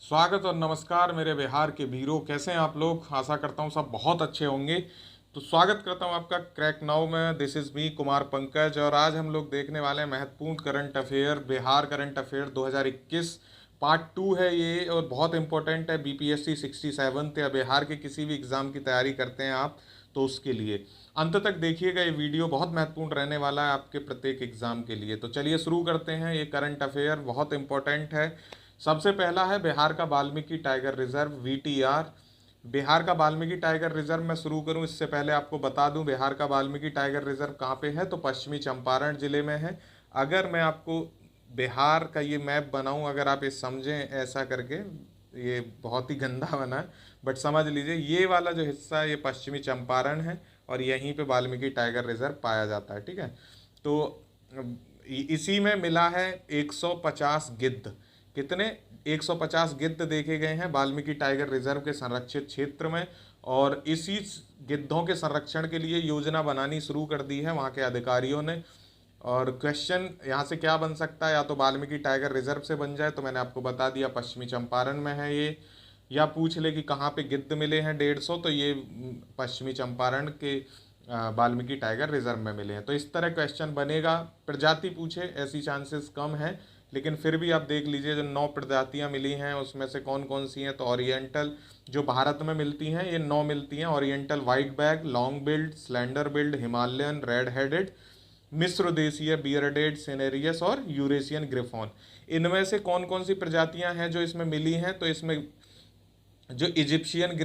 स्वागत और नमस्कार मेरे बिहार के वीरों। कैसे हैं आप लोग? आशा करता हूँ सब बहुत अच्छे होंगे। तो स्वागत करता हूँ आपका क्रैक नाउ में। This is me Kumar Pankaj और आज हम लोग देखने वाले हैं महत्वपूर्ण current affair, Bihar current affair 2021 part 2 है ये और बहुत इंपॉर्टेंट है। बीपीएससी 67 या बिहार के किसी भी एग्ज़ाम की तैयारी करते हैं आप तो उसके लिए अंत तक देखिएगा। ये वीडियो बहुत महत्वपूर्ण रहने वाला है आपके प्रत्येक एग्ज़ाम के लिए। तो चलिए शुरू करते हैं। ये करंट अफेयर बहुत इंपॉर्टेंट है। सबसे पहला है बिहार का Valmiki tiger reserve VTR. Bihar का वाल्मीकि टाइगर रिजर्व मैं शुरू करूं इससे पहले आपको बता दूं बिहार का वाल्मीकि टाइगर रिजर्व कहाँ पे है। तो पश्चिमी चंपारण जिले में है। अगर मैं आपको बिहार का ये मैप बनाऊं, अगर आप ये समझें ऐसा करके, ये बहुत ही गंदा बना है बट समझ लीजिए, ये वाला जो हिस्सा है ये पश्चिमी चंपारण है और यहीं पे वाल्मीकि टाइगर रिजर्व पाया जाता है। ठीक है, तो इसी में मिला है 150 गिद्ध। कितने? 150 गिद्ध देखे गए हैं वाल्मीकि टाइगर रिजर्व के संरक्षित क्षेत्र में और इसी गिद्धों के संरक्षण के लिए योजना बनानी शुरू कर दी है वहाँ के अधिकारियों ने। और क्वेश्चन यहाँ से क्या बन सकता है, या तो वाल्मीकि टाइगर रिजर्व से बन जाए, तो मैंने आपको बता दिया पश्चिमी चंपारण में है ये, या पूछ ले कि कहाँ पे गिद्ध मिले हैं 150, तो ये पश्चिमी चंपारण के वाल्मीकि टाइगर रिजर्व में मिले हैं। तो इस तरह क्वेश्चन बनेगा। प्रजाति पूछे ऐसी चांसेस कम है, लेकिन फिर भी आप देख लीजिए जो 9 प्रजातियां मिली हैं उसमें से कौन कौन सी हैं। तो ओरिएंटल जो भारत में मिलती हैं ये 9 मिलती हैं। Oriental white back, long build, slender billed, Himalayan red headed, मिस्र देशीय बियरडेड सिनेरियस और यूरेशियन ग्रिफॉन। इनमें से कौन कौन सी प्रजातियां हैं जो इसमें मिली हैं? तो इसमें जो इजिप्शियन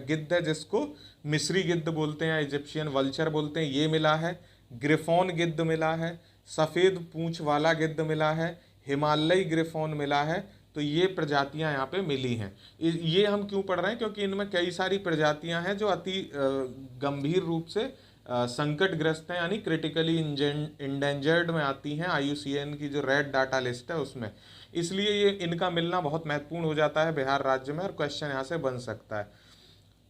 गिद्ध है जिसको मिस्री गिद्ध बोलते हैं, इजिप्शियन वल्चर बोलते हैं, ये मिला है। ग्रिफोन गिद्ध मिला है। सफ़ेद पूंछ वाला गिद्ध मिला है। हिमालयी ग्रिफोन मिला है। तो ये प्रजातियां यहाँ पे मिली हैं। ये हम क्यों पढ़ रहे हैं? क्योंकि इनमें कई सारी प्रजातियां हैं जो अति गंभीर रूप से संकटग्रस्त हैं, यानी क्रिटिकली इंडेंजर्ड में आती हैं आईयूसीएन की जो रेड डाटा लिस्ट है उसमें। इसलिए ये इनका मिलना बहुत महत्वपूर्ण हो जाता है बिहार राज्य में और क्वेश्चन यहाँ से बन सकता है।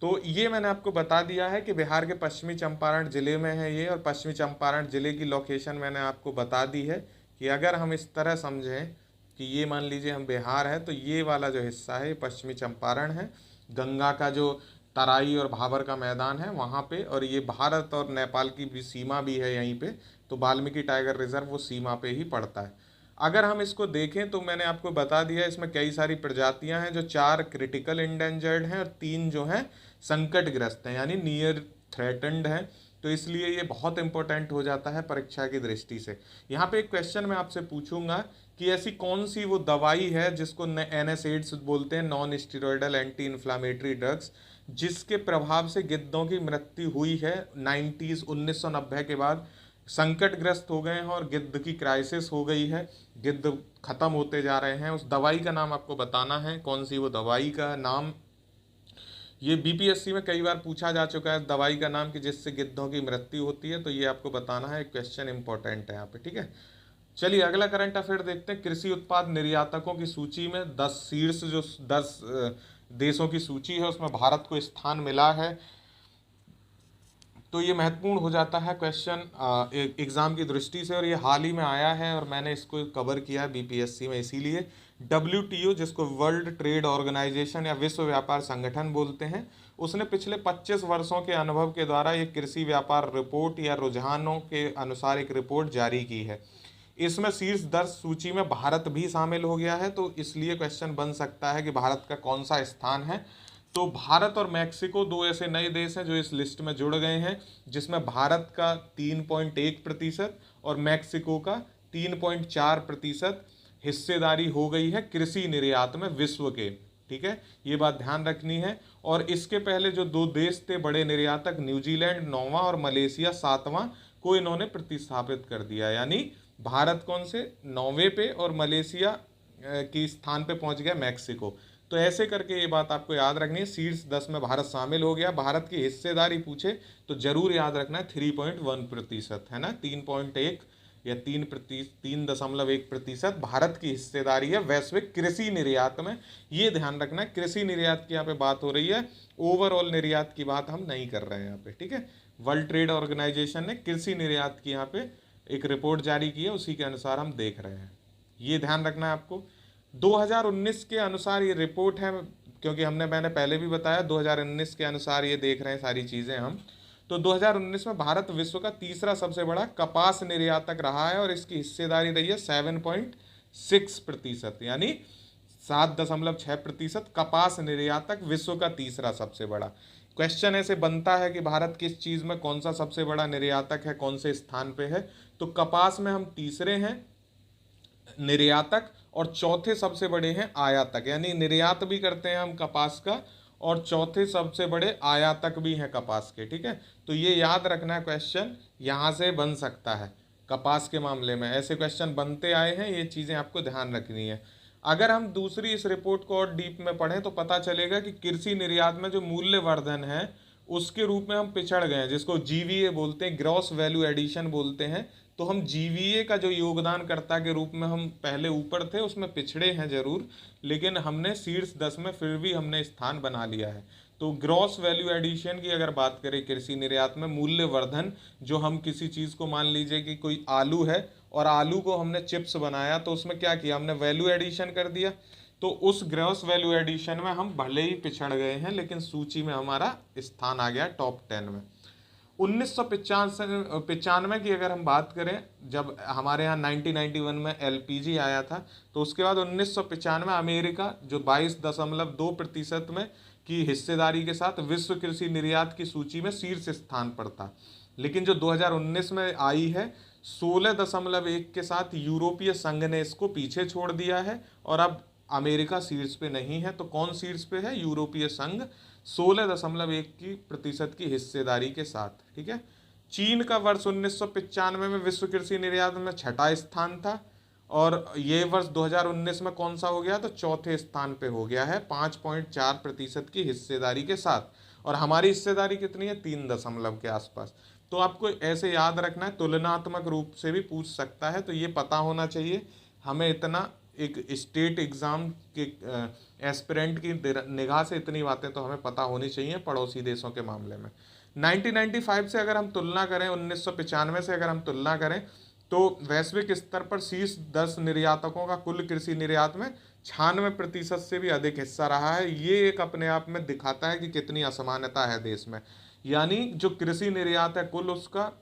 तो ये मैंने आपको बता दिया है कि बिहार के पश्चिमी चंपारण जिले में है ये, और पश्चिमी चंपारण जिले की लोकेशन मैंने आपको बता दी है कि अगर हम इस तरह समझें कि ये मान लीजिए हम बिहार है तो ये वाला जो हिस्सा है ये पश्चिमी चंपारण है। गंगा का जो तराई और भाबर का मैदान है वहाँ पे, और ये भारत और नेपाल की भी सीमा भी है यहीं पे। तो वाल्मीकि टाइगर रिजर्व वो सीमा पे ही पड़ता है। अगर हम इसको देखें तो मैंने आपको बता दिया इसमें कई सारी प्रजातियां हैं जो 4 क्रिटिकल इंडेंजर्ड हैं और 3 जो हैं संकटग्रस्त हैं, यानी नियर थ्रेटन्ड हैं। तो इसलिए ये बहुत इंपॉर्टेंट हो जाता है परीक्षा की दृष्टि से। यहाँ पे एक क्वेश्चन मैं आपसे पूछूंगा कि ऐसी कौन सी वो दवाई है जिसको एनएसएड्स बोलते हैं, non steroidal anti inflammatory drugs, जिसके प्रभाव से गिद्धों की मृत्यु हुई है 1990 के बाद। संकटग्रस्त हो गए हैं और गिद्ध की क्राइसिस हो गई है, गिद्ध खत्म होते जा रहे हैं। उस दवाई का नाम आपको बताना है, कौन सी वो दवाई का नाम। ये बीपीएससी में कई बार पूछा जा चुका है दवाई का नाम कि जिससे गिद्धों की मृत्यु होती है, तो ये आपको बताना है। क्वेश्चन इंपॉर्टेंट है यहाँ पे। ठीक है, चलिए अगला करंट अफेयर देखते हैं। कृषि उत्पाद निर्यातकों की सूची में 10 शीर्ष जो 10 देशों की सूची है उसमें भारत को स्थान मिला है। तो ये महत्वपूर्ण हो जाता है क्वेश्चन एग्ज़ाम की दृष्टि से, और ये हाल ही में आया है और मैंने इसको कवर किया है बीपीएससी में। इसीलिए डब्ल्यूटीओ, जिसको वर्ल्ड ट्रेड ऑर्गेनाइजेशन या विश्व व्यापार संगठन बोलते हैं, उसने पिछले 25 वर्षों के अनुभव के द्वारा ये कृषि व्यापार रिपोर्ट या रुझानों के अनुसार एक रिपोर्ट जारी की है। इसमें शीर्ष 10 सूची में भारत भी शामिल हो गया है। तो इसलिए क्वेश्चन बन सकता है कि भारत का कौन सा स्थान है। तो भारत और मैक्सिको 2 ऐसे नए देश हैं जो इस लिस्ट में जुड़ गए हैं, जिसमें भारत का 3.1% और मैक्सिको का 3.4% हिस्सेदारी हो गई है कृषि निर्यात में विश्व के। ठीक है, ये बात ध्यान रखनी है। और इसके पहले जो 2 देश थे बड़े निर्यातक, न्यूजीलैंड 9वां और मलेशिया 7वां, को इन्होंने प्रतिस्थापित कर दिया। यानी भारत कौन से 9वें पे और मलेशिया की स्थान पे पहुंच गया मैक्सिको। तो ऐसे करके ये बात आपको याद रखनी है। शीर्ष 10 में भारत शामिल हो गया। भारत की हिस्सेदारी पूछे तो जरूर याद रखना है 3.1% है ना, 3.1 या 3.1% भारत की हिस्सेदारी है वैश्विक कृषि निर्यात में। ये ध्यान रखना है, कृषि निर्यात की यहाँ पे बात हो रही है, ओवरऑल निर्यात की बात हम नहीं कर रहे हैं यहाँ पे। ठीक है, वर्ल्ड ट्रेड ऑर्गेनाइजेशन ने कृषि निर्यात की यहाँ पे एक रिपोर्ट जारी की है, उसी के अनुसार हम देख रहे हैं। ये ध्यान रखना है आपको। 2019 के अनुसार ये रिपोर्ट है, क्योंकि मैंने पहले भी बताया 2019 के अनुसार ये देख रहे हैं सारी चीज़ें हम। तो 2019 में भारत विश्व का तीसरा सबसे बड़ा कपास निर्यातक रहा है और इसकी हिस्सेदारी रही है 7.6%, यानी 7.6% कपास निर्यातक, विश्व का तीसरा सबसे बड़ा। क्वेश्चन ऐसे बनता है कि भारत किस चीज़ में कौन सा सबसे बड़ा निर्यातक है, कौन से स्थान पे है। तो कपास में हम तीसरे हैं निर्यातक, और चौथे सबसे बड़े हैं आयातक, यानी निर्यात भी करते हैं हम कपास का और चौथे सबसे बड़े आयातक भी हैं कपास के। ठीक है, तो ये याद रखना है, क्वेश्चन यहाँ से बन सकता है। कपास के मामले में ऐसे क्वेश्चन बनते आए हैं, ये चीज़ें आपको ध्यान रखनी है। अगर हम दूसरी इस रिपोर्ट को और डीप में पढ़ें तो पता चलेगा कि कृषि निर्यात में जो मूल्यवर्धन है उसके रूप में हम पिछड़ गए हैं, जिसको जीवीए बोलते हैं, ग्रॉस वैल्यू एडिशन बोलते हैं। तो हम जीवीए का जो योगदानकर्ता के रूप में हम पहले ऊपर थे उसमें पिछड़े हैं जरूर, लेकिन हमने शीर्ष 10 में फिर भी हमने स्थान बना लिया है। तो ग्रॉस वैल्यू एडिशन की अगर बात करें कृषि निर्यात में, मूल्यवर्धन, जो हम किसी चीज़ को मान लीजिए कि कोई आलू है और आलू को हमने चिप्स बनाया, तो उसमें क्या किया हमने, वैल्यू एडिशन कर दिया। तो उस ग्रॉस वैल्यू एडिशन में हम भले ही पिछड़ गए हैं, लेकिन सूची में हमारा स्थान आ गया टॉप 10 में। 1995 की अगर हम बात करें, जब हमारे यहाँ 1991 में एलपीजी आया था, तो उसके बाद 1995 में अमेरिका जो 22.2% में की हिस्सेदारी के साथ विश्व कृषि निर्यात की सूची में शीर्ष स्थान पर था। लेकिन जो 2019 में आई है 16.1 के साथ यूरोपीय संघ ने इसको पीछे छोड़ दिया है और अब अमेरिका शीर्ष पे नहीं है। तो कौन शीर्ष पे है, यूरोपीय संघ 16.1% की हिस्सेदारी के साथ। ठीक है, चीन का वर्ष 1995 में विश्व कृषि निर्यात में छठा स्थान था और ये वर्ष 2019 में कौन सा हो गया, तो चौथे स्थान पे हो गया है 5.4% की हिस्सेदारी के साथ। और हमारी हिस्सेदारी कितनी है, 3 के आसपास। तो आपको ऐसे याद रखना है, तुलनात्मक रूप से भी पूछ सकता है, तो ये पता होना चाहिए हमें। इतना एक स्टेट एग्जाम के एस्पिरेंट की निगाह से इतनी बातें तो हमें पता होनी चाहिए पड़ोसी देशों के मामले में। 1995 से अगर हम तुलना करें, 1995 से अगर हम तुलना करें, तो वैश्विक स्तर पर शीर्ष 10 निर्यातकों का कुल कृषि निर्यात में 96% से भी अधिक हिस्सा रहा है। ये एक अपने आप में दिखाता है कि कितनी असमानता है देश में। यानी जो कृषि निर्यात है कुल उसका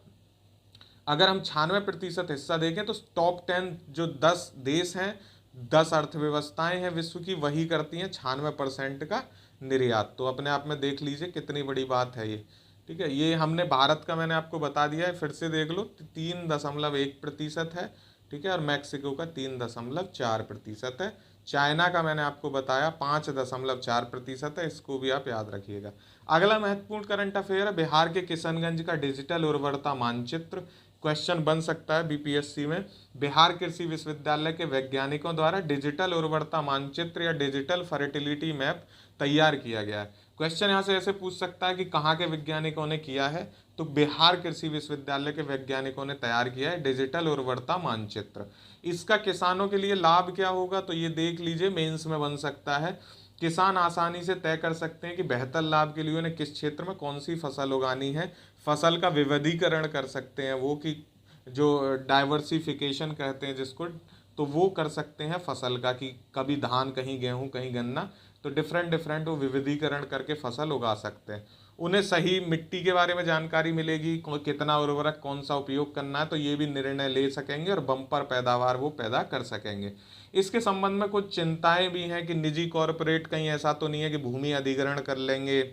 अगर हम 96% हिस्सा देखें तो टॉप 10 जो 10 देश हैं, 10 अर्थव्यवस्थाएं हैं विश्व की, वही करती हैं 96% का निर्यात। तो अपने आप में देख लीजिए कितनी बड़ी बात है ये। ठीक है, ये हमने भारत का मैंने आपको बता दिया है, फिर से देख लो, 3.1% है। ठीक है, और मैक्सिको का 3.4% है। चाइना का मैंने आपको बताया 5.4% है, इसको भी आप याद रखिएगा। अगला महत्वपूर्ण करंट अफेयर है बिहार के किशनगंज का डिजिटल उर्वरता मानचित्र। क्वेश्चन बन सकता है बीपीएससी में, बिहार कृषि विश्वविद्यालय के वैज्ञानिकों द्वारा डिजिटल उर्वरता मानचित्र या डिजिटल फर्टिलिटी मैप तैयार किया गया है। क्वेश्चन यहाँ से ऐसे पूछ सकता है कि कहाँ के वैज्ञानिकों ने किया है, तो बिहार कृषि विश्वविद्यालय के वैज्ञानिकों ने तैयार किया है डिजिटल उर्वरता मानचित्र। इसका किसानों के लिए लाभ क्या होगा, तो ये देख लीजिए, मेंस में बन सकता है। किसान आसानी से तय कर सकते हैं कि बेहतर लाभ के लिए उन्हें किस क्षेत्र में कौन सी फसल उगानी है। फसल का विविधीकरण कर सकते हैं वो, कि जो डाइवर्सिफिकेशन कहते हैं जिसको, तो वो कर सकते हैं फसल का, कि कभी धान, कहीं गेहूं, कहीं गन्ना, तो डिफरेंट वो विविधीकरण करके फसल उगा सकते हैं। उन्हें सही मिट्टी के बारे में जानकारी मिलेगी, कितना उर्वरक कौन सा उपयोग करना है, तो ये भी निर्णय ले सकेंगे और बम्पर पैदावार वो पैदा कर सकेंगे। इसके संबंध में कुछ चिंताएं भी हैं कि निजी कॉरपोरेट कहीं ऐसा तो नहीं है कि भूमि अधिग्रहण कर लेंगे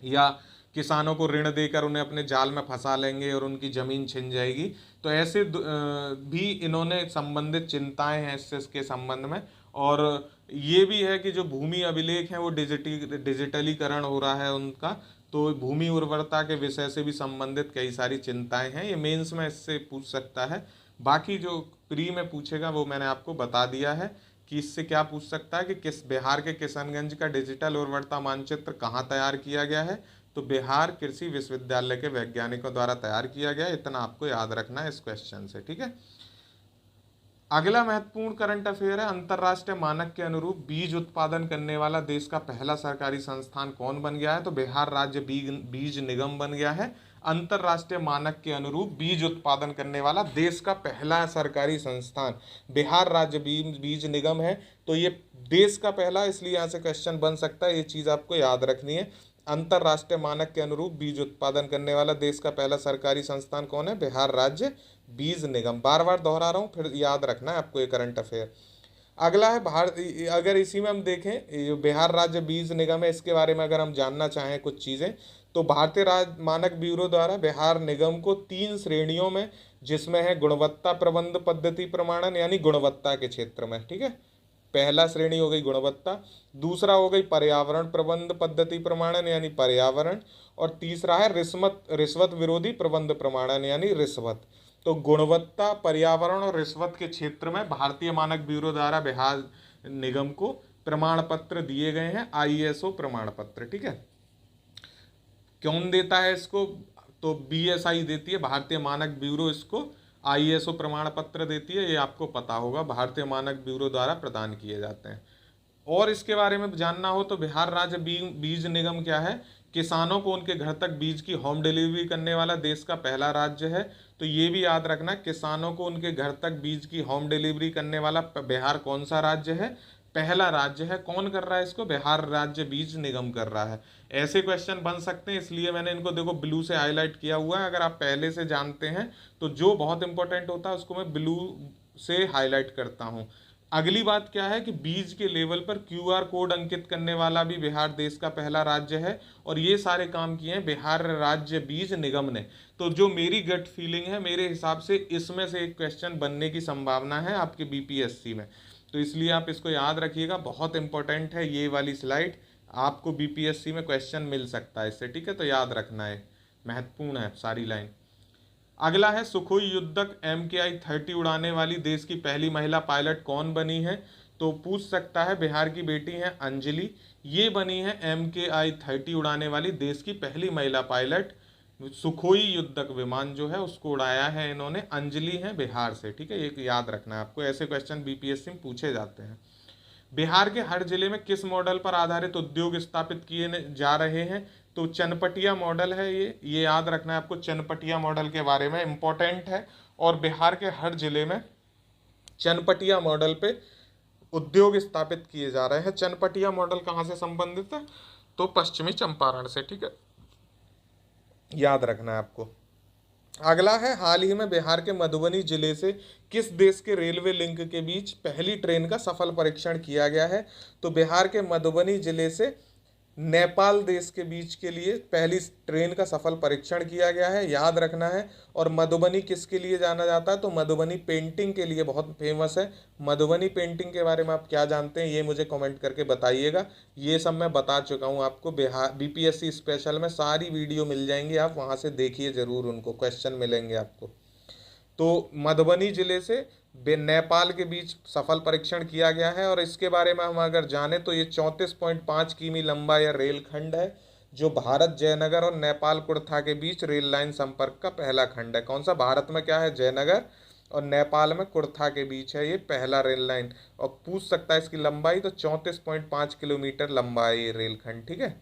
या किसानों को ऋण देकर उन्हें अपने जाल में फंसा लेंगे और उनकी ज़मीन छिन जाएगी। तो ऐसे भी इन्होंने संबंधित चिंताएं हैं इसके संबंध में। और ये भी है कि जो भूमि अभिलेख हैं वो डिजिटलीकरण हो रहा है उनका, तो भूमि उर्वरता के विषय से भी संबंधित कई सारी चिंताएं हैं। ये मेंस में इससे पूछ सकता है। बाकी जो प्री में पूछेगा वो मैंने आपको बता दिया है कि इससे क्या पूछ सकता है कि किस बिहार के किशनगंज का डिजिटल उर्वरता मानचित्र कहाँ तैयार किया गया है, तो बिहार कृषि विश्वविद्यालय के वैज्ञानिकों द्वारा तैयार किया गया। इतना आपको याद रखना है इस क्वेश्चन से। ठीक है, अगला महत्वपूर्ण करंट अफेयर है, अंतर्राष्ट्रीय मानक के अनुरूप बीज उत्पादन करने वाला देश का पहला सरकारी संस्थान कौन बन गया है, तो बिहार राज्य बीज निगम बन गया है अंतरराष्ट्रीय मानक के अनुरूप बीज उत्पादन करने वाला देश का पहला सरकारी संस्थान बिहार राज्य बीज निगम है। तो ये देश का पहला, इसलिए यहाँ से क्वेश्चन बन सकता है, ये चीज़ आपको याद रखनी है। अंतरराष्ट्रीय मानक के अनुरूप बीज उत्पादन करने वाला देश का पहला सरकारी संस्थान कौन है? बिहार राज्य बीज निगम। बार बार दोहरा रहा हूँ, फिर याद रखना है आपको ये करंट अफेयर। अगला है भारत, अगर इसी में हम देखें, ये बिहार राज्य बीज निगम है, इसके बारे में अगर हम जानना चाहें कुछ चीज़ें, तो भारतीय राज्य मानक ब्यूरो द्वारा बिहार निगम को 3 श्रेणियों में, जिसमें है गुणवत्ता प्रबंध पद्धति प्रमाणन, यानी गुणवत्ता के क्षेत्र में, ठीक है, पहला श्रेणी हो गई गुणवत्ता, दूसरा हो गई पर्यावरण प्रबंध पद्धति प्रमाणन यानी पर्यावरण, और तीसरा है रिश्वत विरोधी प्रबंध प्रमाणन यानी रिश्वत। तो गुणवत्ता, पर्यावरण और रिश्वत के क्षेत्र में भारतीय मानक ब्यूरो द्वारा बिहार निगम को प्रमाण पत्र दिए गए हैं, ISO प्रमाण पत्र, ठीक है। कौन देता है इसको? तो BSI देती है, भारतीय मानक ब्यूरो इसको ISO प्रमाण पत्र देती है, ये आपको पता होगा, भारतीय मानक ब्यूरो द्वारा प्रदान किए जाते हैं। और इसके बारे में जानना हो तो बिहार राज्य बीज निगम क्या है? किसानों को उनके घर तक बीज की होम डिलीवरी करने वाला देश का पहला राज्य है। तो ये भी याद रखना, किसानों को उनके घर तक बीज की होम डिलीवरी करने वाला बिहार कौन सा राज्य है? पहला राज्य है। कौन कर रहा है इसको? बिहार राज्य बीज निगम कर रहा है। ऐसे क्वेश्चन बन सकते हैं, इसलिए मैंने इनको देखो ब्लू से हाईलाइट किया हुआ है। अगर आप पहले से जानते हैं तो जो बहुत इंपॉर्टेंट होता है उसको मैं ब्लू से हाईलाइट करता हूँ। अगली बात क्या है कि बीज के लेवल पर QR कोड अंकित करने वाला भी बिहार देश का पहला राज्य है, और ये सारे काम किए हैं बिहार राज्य बीज निगम ने। तो जो मेरी गट फीलिंग है, मेरे हिसाब से इसमें से एक क्वेश्चन बनने की संभावना है आपके BPSC में, तो इसलिए आप इसको याद रखिएगा, बहुत इंपॉर्टेंट है ये वाली स्लाइड, आपको BPSC में क्वेश्चन मिल सकता है इससे, ठीक है, तो याद रखना है, महत्वपूर्ण है सारी लाइन। अगला है सुखोई युद्धक MKI 30 उड़ाने वाली देश की पहली महिला पायलट कौन बनी है? तो पूछ सकता है, बिहार की बेटी है अंजलि, ये बनी है MKI 30 उड़ाने वाली देश की पहली महिला पायलट। सुखोई युद्धक विमान जो है उसको उड़ाया है इन्होंने, अंजलि है बिहार से, ठीक है, एक याद रखना है आपको, ऐसे क्वेश्चन BPSC में पूछे जाते हैं। बिहार के हर जिले में किस मॉडल पर आधारित उद्योग स्थापित किए जा रहे हैं? तो चनपटिया मॉडल है ये याद रखना है आपको, चनपटिया मॉडल के बारे में इंपॉर्टेंट है। और बिहार के हर जिले में चनपटिया मॉडल पे उद्योग स्थापित किए जा रहे हैं। चनपटिया मॉडल कहाँ से संबंधित है? तो पश्चिमी चंपारण से, ठीक है, याद रखना है आपको। अगला है, हाल ही में बिहार के मधुबनी जिले से किस देश के रेलवे लिंक के बीच पहली ट्रेन का सफल परीक्षण किया गया है? तो बिहार के मधुबनी जिले से नेपाल देश के बीच के लिए पहली ट्रेन का सफल परीक्षण किया गया है, याद रखना है। और मधुबनी किसके लिए जाना जाता है? तो मधुबनी पेंटिंग के लिए बहुत फेमस है। मधुबनी पेंटिंग के बारे में आप क्या जानते हैं ये मुझे कमेंट करके बताइएगा। ये सब मैं बता चुका हूँ आपको, बिहार BPSC स्पेशल में सारी वीडियो मिल जाएंगी, आप वहाँ से देखिए ज़रूर, उनको क्वेश्चन मिलेंगे आपको। तो मधुबनी जिले से नेपाल के बीच सफल परीक्षण किया गया है। और इसके बारे में हम अगर जाने तो ये 34.5 किमी लंबा यह रेलखंड है, जो भारत जयनगर और नेपाल कुर्था के बीच रेल लाइन संपर्क का पहला खंड है। कौन सा? भारत में क्या है? जयनगर, और नेपाल में कुर्था के बीच है ये पहला रेल लाइन। और पूछ सकता है इसकी लंबाई, तो 34.5 किलोमीटर लंबा है ये रेलखंड, ठीक है।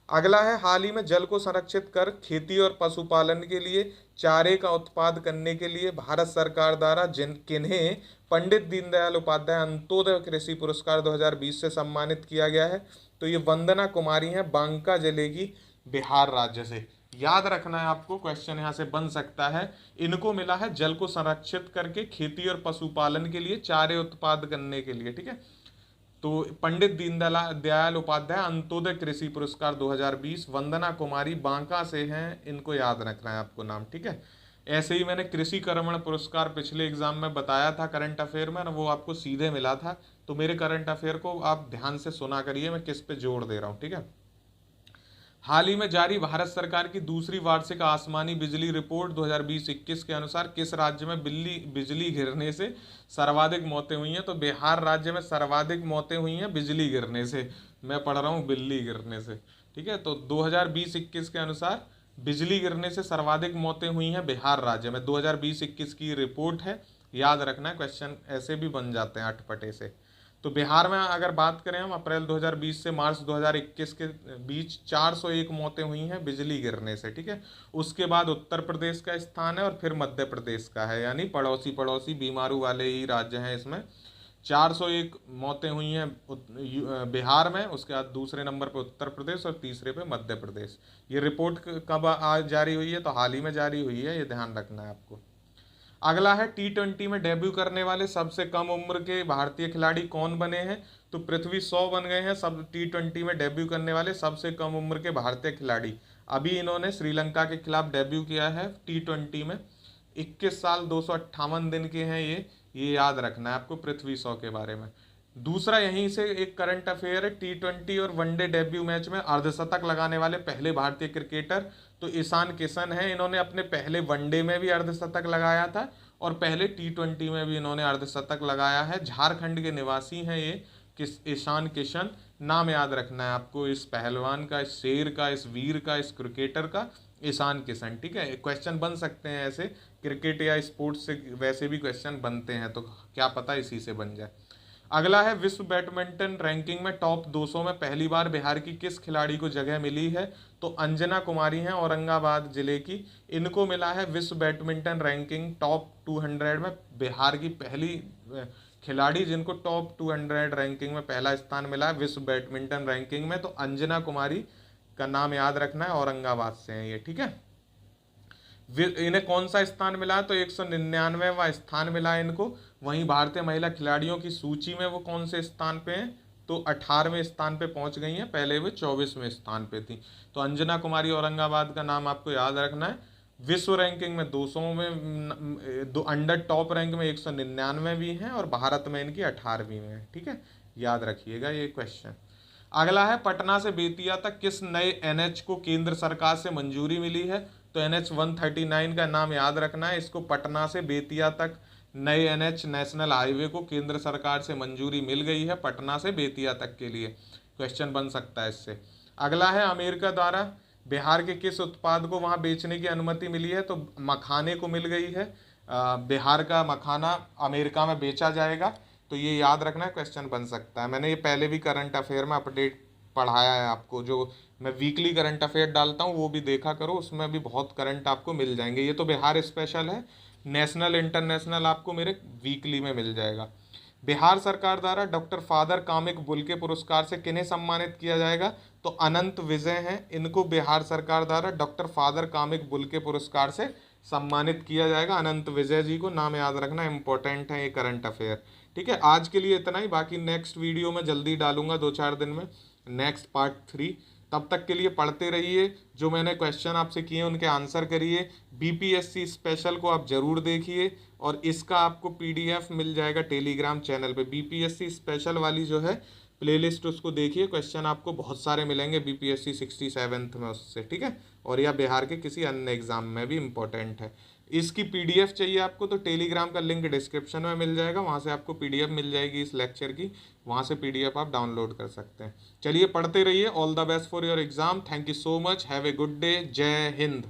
अगला है, हाल ही में जल को संरक्षित कर खेती और पशुपालन के लिए चारे का उत्पाद करने के लिए भारत सरकार द्वारा किन्हें पंडित दीनदयाल उपाध्याय अंत्योदय कृषि पुरस्कार 2020 से सम्मानित किया गया है? तो ये वंदना कुमारी हैं, बांका जिले की, बिहार राज्य से। याद रखना है आपको, क्वेश्चन यहाँ से बन सकता है। इनको मिला है जल को संरक्षित करके खेती और पशुपालन के लिए चारे उत्पाद करने के लिए, ठीक है। तो पंडित दीनदयाल उपाध्याय अंत्योदय कृषि पुरस्कार 2020, वंदना कुमारी बांका से हैं, इनको याद रखना है आपको नाम, ठीक है। ऐसे ही मैंने कृषि कर्मण पुरस्कार पिछले एग्जाम में बताया था करंट अफेयर में, वो आपको सीधे मिला था। तो मेरे करंट अफेयर को आप ध्यान से सुना करिए, मैं किस पे जोर दे रहा हूँ, ठीक है। हाल ही में जारी भारत सरकार की दूसरी वार्षिक आसमानी बिजली रिपोर्ट 2020-21 के अनुसार किस राज्य में बिजली गिरने से सर्वाधिक मौतें हुई हैं? तो बिहार राज्य में सर्वाधिक मौतें हुई हैं बिजली गिरने से। मैं पढ़ रहा हूँ बिल्ली गिरने से, ठीक है। तो 2020-21 के अनुसार बिजली गिरने से सर्वाधिक मौतें हुई हैं बिहार राज्य में। 2020-21 की रिपोर्ट है, याद रखना है, क्वेश्चन ऐसे भी बन जाते हैं अटपटे से। तो बिहार में अगर बात करें हम, अप्रैल 2020 से मार्च 2021 के बीच 401 मौतें हुई हैं बिजली गिरने से, ठीक है। उसके बाद उत्तर प्रदेश का स्थान है और फिर मध्य प्रदेश का है, यानी पड़ोसी पड़ोसी बीमारू वाले ही राज्य हैं इसमें। 401 मौतें हुई हैं बिहार में, उसके बाद दूसरे नंबर पे उत्तर प्रदेश और तीसरे पे मध्य प्रदेश। ये रिपोर्ट कब आज जारी हुई है? तो हाल ही में जारी हुई है, ये ध्यान रखना है आपको। अगला है T20 में डेब्यू करने वाले सबसे कम उम्र के भारतीय खिलाड़ी कौन बने हैं? तो पृथ्वी शॉ बन गए हैं सब T20 में डेब्यू करने वाले सबसे कम उम्र के भारतीय खिलाड़ी। अभी इन्होंने श्रीलंका के खिलाफ डेब्यू किया है T20 में। 21 साल 258 दिन के हैं ये याद रखना है आपको पृथ्वी शॉ के बारे में। दूसरा यहीं से एक करंट अफेयर है, T20 और वनडे डेब्यू मैच में अर्धशतक लगाने वाले पहले भारतीय क्रिकेटर तो ईशान किशन है। इन्होंने अपने पहले वनडे में भी अर्धशतक लगाया था और पहले T20 में भी इन्होंने अर्धशतक लगाया है। झारखंड के निवासी हैं ये ईशान किशन। नाम याद रखना है आपको इस पहलवान का, इस शेर का, इस वीर का, इस क्रिकेटर का, ईशान किशन, ठीक है। क्वेश्चन बन सकते हैं ऐसे क्रिकेट या स्पोर्ट्स से, वैसे भी क्वेश्चन बनते हैं, तो क्या पता इसी से बन जाए। अगला है विश्व बैडमिंटन रैंकिंग में टॉप 200 में पहली बार बिहार की किस खिलाड़ी को जगह मिली है? तो अंजना कुमारी हैं औरंगाबाद जिले की। इनको मिला है विश्व बैडमिंटन रैंकिंग टॉप 200 में बिहार की पहली खिलाड़ी जिनको टॉप 200 रैंकिंग में पहला स्थान मिला है विश्व बैडमिंटन रैंकिंग में। तो अंजना कुमारी का नाम याद रखना है, औरंगाबाद से हैं ये, ठीक है। इन्हें कौन सा स्थान मिला है? तो 199वां स्थान मिला है इनको। वहीं भारतीय महिला खिलाड़ियों की सूची में वो कौन से स्थान पे हैं? तो 18वें स्थान पे पहुंच गई हैं, पहले वो 24वें स्थान पे थी। तो अंजना कुमारी औरंगाबाद का नाम आपको याद रखना है। विश्व रैंकिंग में 200 में अंडर टॉप रैंक में 199 भी हैं और भारत में इनकी 18वीं में है, ठीक है। याद रखिएगा ये क्वेश्चन। अगला है पटना से बेतिया तक किस नए NH को केंद्र सरकार से मंजूरी मिली है? तो NH 139 का नाम याद रखना है। इसको पटना से बेतिया तक नए NH नेशनल हाईवे को केंद्र सरकार से मंजूरी मिल गई है, पटना से बेतिया तक के लिए। क्वेश्चन बन सकता है इससे। अगला है अमेरिका द्वारा बिहार के किस उत्पाद को वहां बेचने की अनुमति मिली है? तो मखाने को मिल गई है। बिहार का मखाना अमेरिका में बेचा जाएगा, तो ये याद रखना है, क्वेश्चन बन सकता है। मैंने ये पहले भी करंट अफेयर में अपडेट पढ़ाया है आपको, जो मैं वीकली करंट अफेयर डालता हूँ वो भी देखा करो, उसमें भी बहुत करंट आपको मिल जाएंगे। ये तो बिहार स्पेशल है, नेशनल इंटरनेशनल आपको मेरे वीकली में मिल जाएगा। बिहार सरकार द्वारा डॉक्टर फादर कामिक बुल्के पुरस्कार से किन्हें सम्मानित किया जाएगा? तो अनंत विजय हैं, इनको बिहार सरकार द्वारा डॉक्टर फादर कामिक बुल्के पुरस्कार से सम्मानित किया जाएगा। अनंत विजय जी को नाम याद रखना, इंपॉर्टेंट है ये करंट अफेयर, ठीक है। आज के लिए इतना ही, बाकी नेक्स्ट वीडियो में जल्दी डालूंगा 2-4 दिन में, नेक्स्ट पार्ट 3। तब तक के लिए पढ़ते रहिए, जो मैंने क्वेश्चन आपसे किए उनके आंसर करिए। BPSC स्पेशल को आप जरूर देखिए और इसका आपको PDF मिल जाएगा टेलीग्राम चैनल पे। BPSC स्पेशल वाली जो है प्लेलिस्ट उसको देखिए, क्वेश्चन आपको बहुत सारे मिलेंगे BPSC 67th में उससे, ठीक है। और या बिहार के किसी अन्य एग्जाम में भी इम्पोर्टेंट है। इसकी PDF चाहिए आपको तो टेलीग्राम का लिंक डिस्क्रिप्शन में मिल जाएगा, वहाँ से आपको PDF मिल जाएगी इस लेक्चर की, वहाँ से PDF आप डाउनलोड कर सकते हैं। चलिए पढ़ते रहिए। All the best for your exam. Thank you so much. Have a good day. जय हिंद।